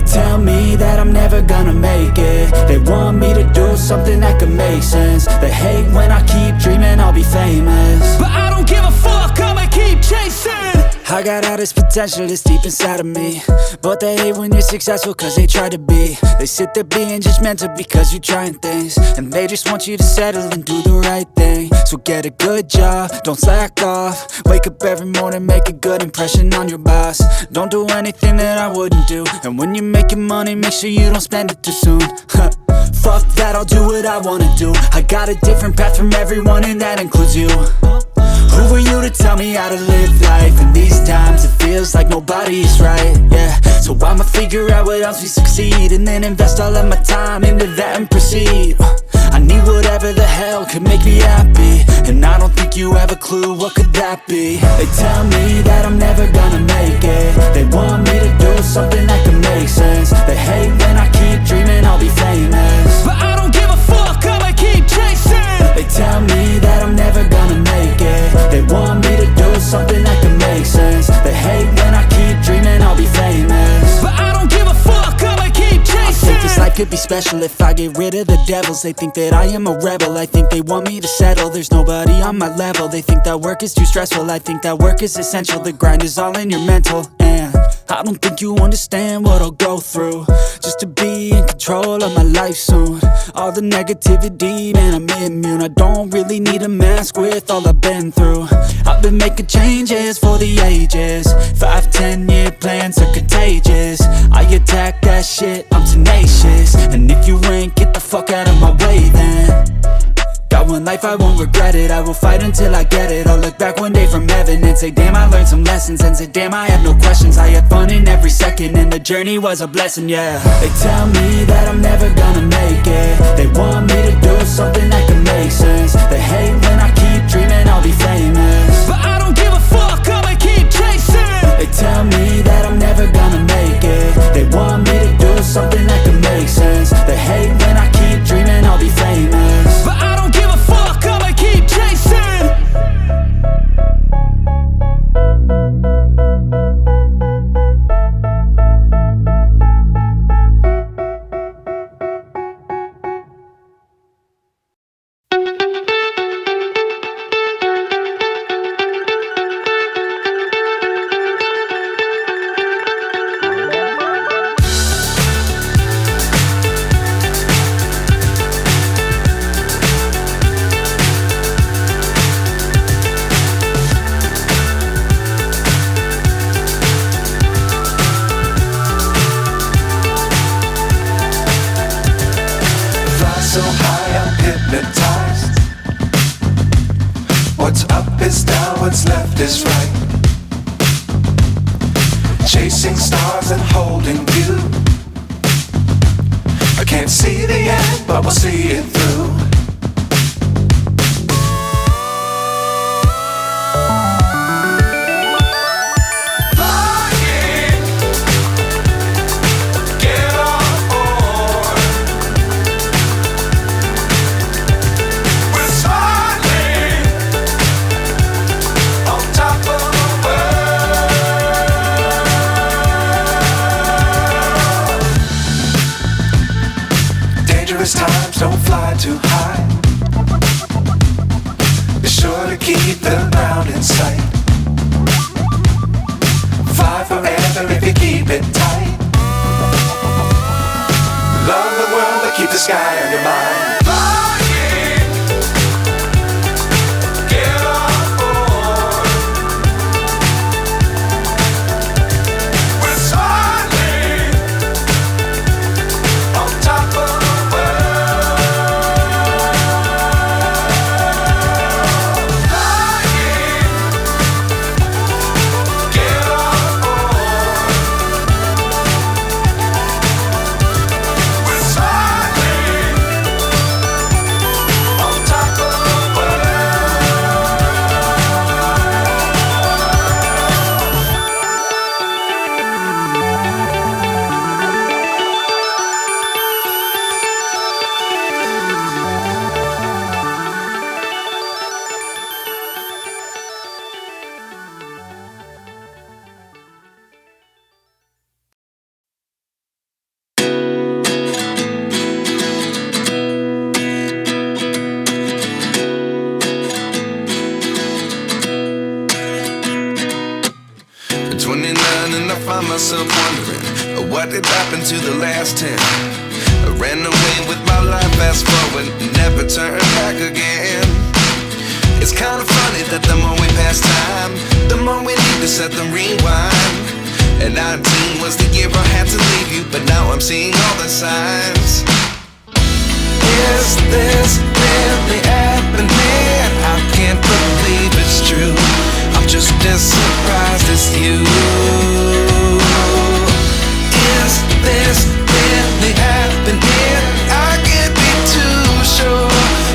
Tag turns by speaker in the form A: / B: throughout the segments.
A: They tell me that I'm never gonna make it. They want me to do something that could make sense. They hate when I keep dreaming I'll be famous, but I don't give a fuck, I'ma keep chasing. I got all this potential that's deep inside of me, but they hate when you're successful cause they try to be. They sit there being judgmental because you're trying things, and they just want you to settle and do the right thing. So get a good job, don't slack off. Wake up every morning, make a good impression on your boss. Don't do anything that I wouldn't do, and when you're making money, make sure you don't spend it too soon. Fuck that, I'll do what I wanna do. I got a different path from everyone, and that includes you. Who are you to tell me how to live life? In these times it feels like nobody is right, yeah. So I'ma figure out what else we succeed, and then invest all of my time into that and proceed. I need whatever the hell could make me happy, and I don't think you have a clue what could that be. They tell me that I'm never gonna make it. They want me to do something that could make sense. They hate when I keep dreaming I'll be famous, but I don't give a fuck, I'ma keep chasing. They tell me that I'm never gonna make it. They want me to do something that can make sense. They hate when I keep dreaming I'll be famous, but I don't give a fuck, I'ma keep chasing. I think this life could be special if I get rid of the devils. They think that I am a rebel, I think they want me to settle. There's nobody on my level. They think that work is too stressful, I think that work is essential. The grind is all in your mental, and I don't think you understand what I'll go through just to be in control of my life soon. All the negativity, man, I'm immune. I don't really need a mask with all I've been through. I've been making changes for the ages. 5-10 year plans are contagious. I attack that shit, I'm tenacious. And if you ain't, get the fuck out of my way then. Got one life, I won't regret it. I will fight until I get it. I'll look back one day from heaven and say, damn, I learned some lessons. And say, damn, I had no questions. I had fun in every second, and the journey was a blessing, yeah. They tell me that I'm never gonna make it. They want me to do something that can make sense. They hate when I keep dreaming I'll be famous, but I don't give a fuck, I'ma keep chasing. They tell me that I'm never gonna make it. They want me to do something that can make sense. They hate when I keep dreaming I'll be famous, but I don't give a fuck, I'ma keep chasing.
B: So high I'm hypnotized. What's up is down, what's left is right. Chasing stars and holding you. I can't see the end, but we'll see it through. Times don't fly too high. Be sure to keep the ground in sight. Fly forever if you keep it tight. Love the world but keep the sky on your mind.
C: what did happen to the last 10? I ran away with my life, fast forward, never turn back again. It's kinda funny that the more we pass time, the more we need to set the rewind. And 19 was the year I had to leave you, but now I'm seeing all the signs. Is this really happening? I can't believe it's true. I'm just as surprised as you. Is this really happening? I can't be too sure,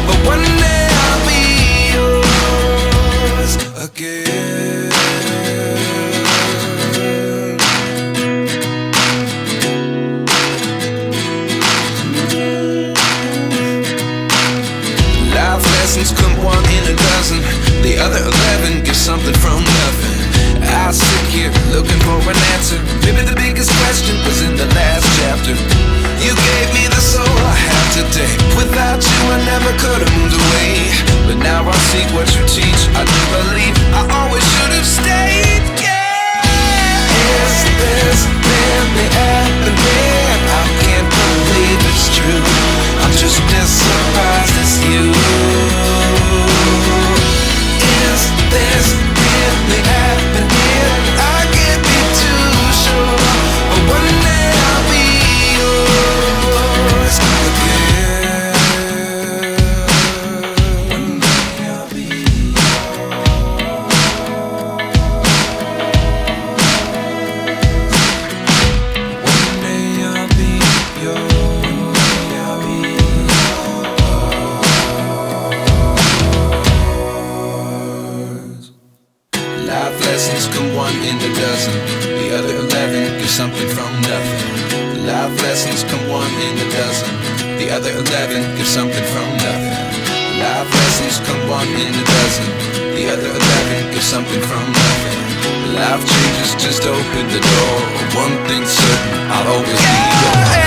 C: but one day I'll be yours again. Life lessons come one in a dozen. The other 11 get something from nothing. I sit here looking for an answer. Maybe the biggest question was in the last chapter. You gave me the soul I have today. Without you I never could have moved away. But now I see what you teach. I do believe I always should have stayed. Yeah. Is this really happening? I can't believe it's true. I'm just as surprised as you. Is this really happening? I can't be too sure, but one day I'll be yours again. One day I'll be yours. One day I'll be yours. I'll be yours. Life lessons come one in a dozen. The other 11 get something from nothing. Life lessons come one in a dozen. The other 11 get something from nothing. Life lessons come one in a dozen. The other 11 get something from nothing. Life changes just open the door. One thing's certain, I'll always be yours.